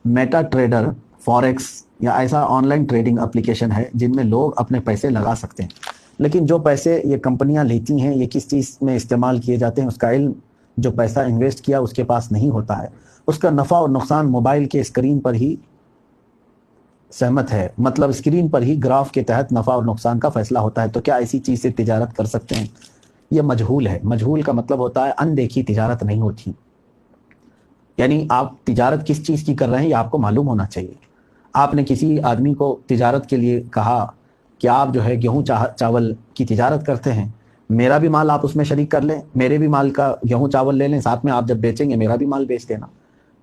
Meta trader, forex या ऐसा online trading application है जिनमें लोग अपने पैसे लगा सकते हैं। लेकिन जो पैसे ये कंपनियां लेती हैं ये किस चीज़ में इस्तेमाल किए जाते हैं उसका इल्म जो पैसा इन्वेस्ट किया उसके पास नहीं होता है। उसका नफ़ा और नुकसान मोबाइल के स्क्रीन पर ही सहमत है, मतलब स्क्रीन पर ही ग्राफ के तहत नफ़ा और नुकसान का फैसला होता है। तो क्या ऐसी चीज़ से तिजारत कर सकते हैं? ये मजहूल है। मजहूल का मतलब होता है अनदेखी तिजारत नहीं होती। यानी आप तिजारत किस चीज़ की कर रहे हैं ये आपको मालूम होना चाहिए। आपने किसी आदमी को तिजारत के लिए कहा कि आप जो है गेहूँ चावल की तिजारत करते हैं, मेरा भी माल आप उसमें शरीक कर लें, मेरे भी माल का गेहूँ चावल ले लें, साथ में आप जब बेचेंगे मेरा भी माल बेच देना,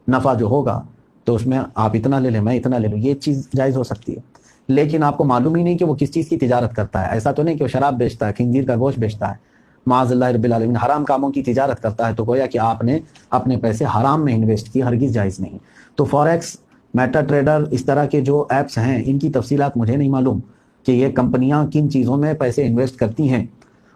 नफ़ा जो होगा तो उसमें आप इतना ले लें मैं इतना ले लूँ, ये चीज़ जायज़ हो सकती है। लेकिन आपको मालूम ही नहीं कि वो किस चीज़ की तिजारत करता है। ऐसा तो नहीं कि वो शराब बेचता है, खंजीर का गोश्त बेचता है, माअज़ल्लाह रब्बिल आलमीन हराम कामों की तिजारत करता है, तो गोया कि आपने अपने पैसे हराम में इन्वेस्ट किए, हरगिज़ जायज़ नहीं। तो फॉरेक्स, मेटा ट्रेडर, इस तरह के जो ऐप्स हैं इनकी तफसीलात मुझे नहीं मालूम कि ये कंपनियां किन चीज़ों में पैसे इन्वेस्ट करती हैं।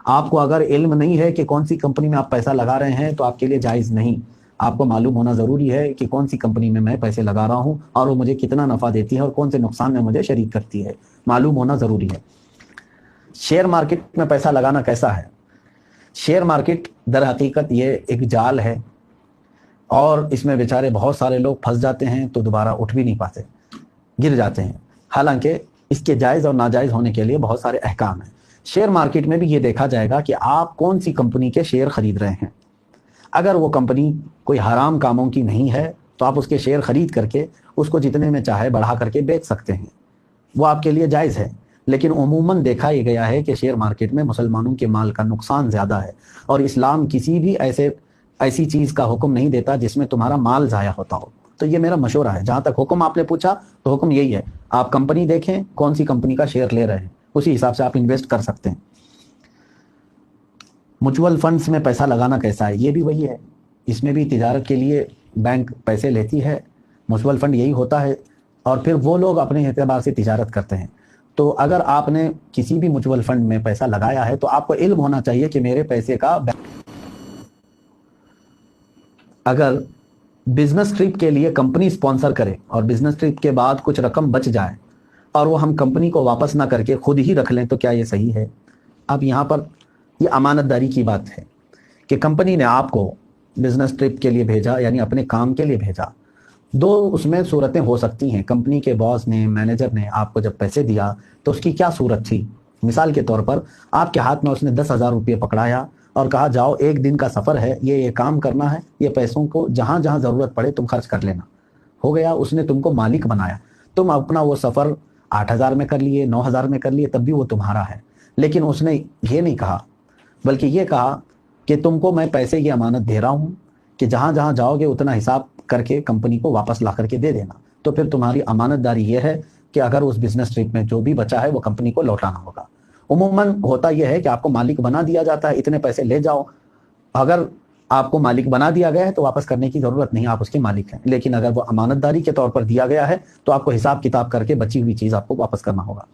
आपको अगर इल्म नहीं है कि कौन सी कंपनी में आप पैसा लगा रहे हैं तो आपके लिए जायज़ नहीं। आपको मालूम होना ज़रूरी है कि कौन सी कंपनी में मैं पैसे लगा रहा हूँ और वो मुझे कितना नफ़ा देती है और कौन से नुकसान में मुझे शरीक करती है, मालूम होना ज़रूरी है। शेयर मार्केट में पैसा लगाना कैसा है? शेयर मार्केट दर हकीकत ये एक जाल है और इसमें बेचारे बहुत सारे लोग फंस जाते हैं तो दोबारा उठ भी नहीं पाते, गिर जाते हैं। हालांकि इसके जायज़ और नाजायज़ होने के लिए बहुत सारे अहकाम हैं। शेयर मार्केट में भी ये देखा जाएगा कि आप कौन सी कंपनी के शेयर खरीद रहे हैं। अगर वो कंपनी कोई हराम कामों की नहीं है तो आप उसके शेयर खरीद करके उसको जितने में चाहे बढ़ा करके बेच सकते हैं, वो आपके लिए जायज़ है। लेकिन उमूमन देखा ये गया है कि शेयर मार्केट में मुसलमानों के माल का नुकसान ज़्यादा है और इस्लाम किसी भी ऐसी चीज़ का हुक्म नहीं देता जिसमें तुम्हारा माल ज़ाया होता हो। तो ये मेरा मशवरा है। जहाँ तक हुक्म आपने पूछा तो हुक्म यही है, आप कंपनी देखें कौन सी कंपनी का शेयर ले रहे हैं, उसी हिसाब से आप इन्वेस्ट कर सकते हैं। म्यूचुअल फंड्स में पैसा लगाना कैसा है? ये भी वही है, इसमें भी तिजारत के लिए बैंक पैसे लेती है, म्यूचुअल फंड यही होता है और फिर वो लोग अपने एतबार से तिजारत करते हैं। तो अगर आपने किसी भी म्यूचुअल फंड में पैसा लगाया है तो आपको इल्म होना चाहिए कि मेरे पैसे का अगर बिजनेस ट्रिप के लिए कंपनी स्पॉन्सर करे और बिजनेस ट्रिप के बाद कुछ रकम बच जाए और वो हम कंपनी को वापस ना करके खुद ही रख लें तो क्या ये सही है? अब यहाँ पर ये अमानतदारी की बात है कि कंपनी ने आपको बिजनेस ट्रिप के लिए भेजा यानी अपने काम के लिए भेजा। दो उसमें सूरतें हो सकती हैं। कंपनी के बॉस ने, मैनेजर ने आपको जब पैसे दिया तो उसकी क्या सूरत थी? मिसाल के तौर पर आपके हाथ में उसने 10,000 रुपये पकड़ाया और कहा जाओ एक दिन का सफ़र है, ये काम करना है, ये पैसों को जहाँ जहाँ ज़रूरत पड़े तुम खर्च कर लेना। हो गया, उसने तुमको मालिक बनाया। तुम अपना वो सफ़र 8,000 में कर लिए, 9,000 में कर लिए, तब भी वो तुम्हारा है। लेकिन उसने ये नहीं कहा, बल्कि ये कहा कि तुमको मैं पैसे की अमानत दे रहा हूँ कि जहाँ जहाँ जाओगे उतना हिसाब करके कंपनी को वापस ला करके दे देना। तो फिर तुम्हारी अमानतदारी ये है कि अगर उस बिजनेस ट्रिप में जो भी बचा है वो कंपनी को लौटाना होगा। उमूमन होता यह है कि आपको मालिक बना दिया जाता है, इतने पैसे ले जाओ। अगर आपको मालिक बना दिया गया है तो वापस करने की ज़रूरत नहीं, आप उसके मालिक हैं। लेकिन अगर वो अमानतदारी के तौर पर दिया गया है तो आपको हिसाब किताब करके बची हुई चीज़ आपको वापस करना होगा।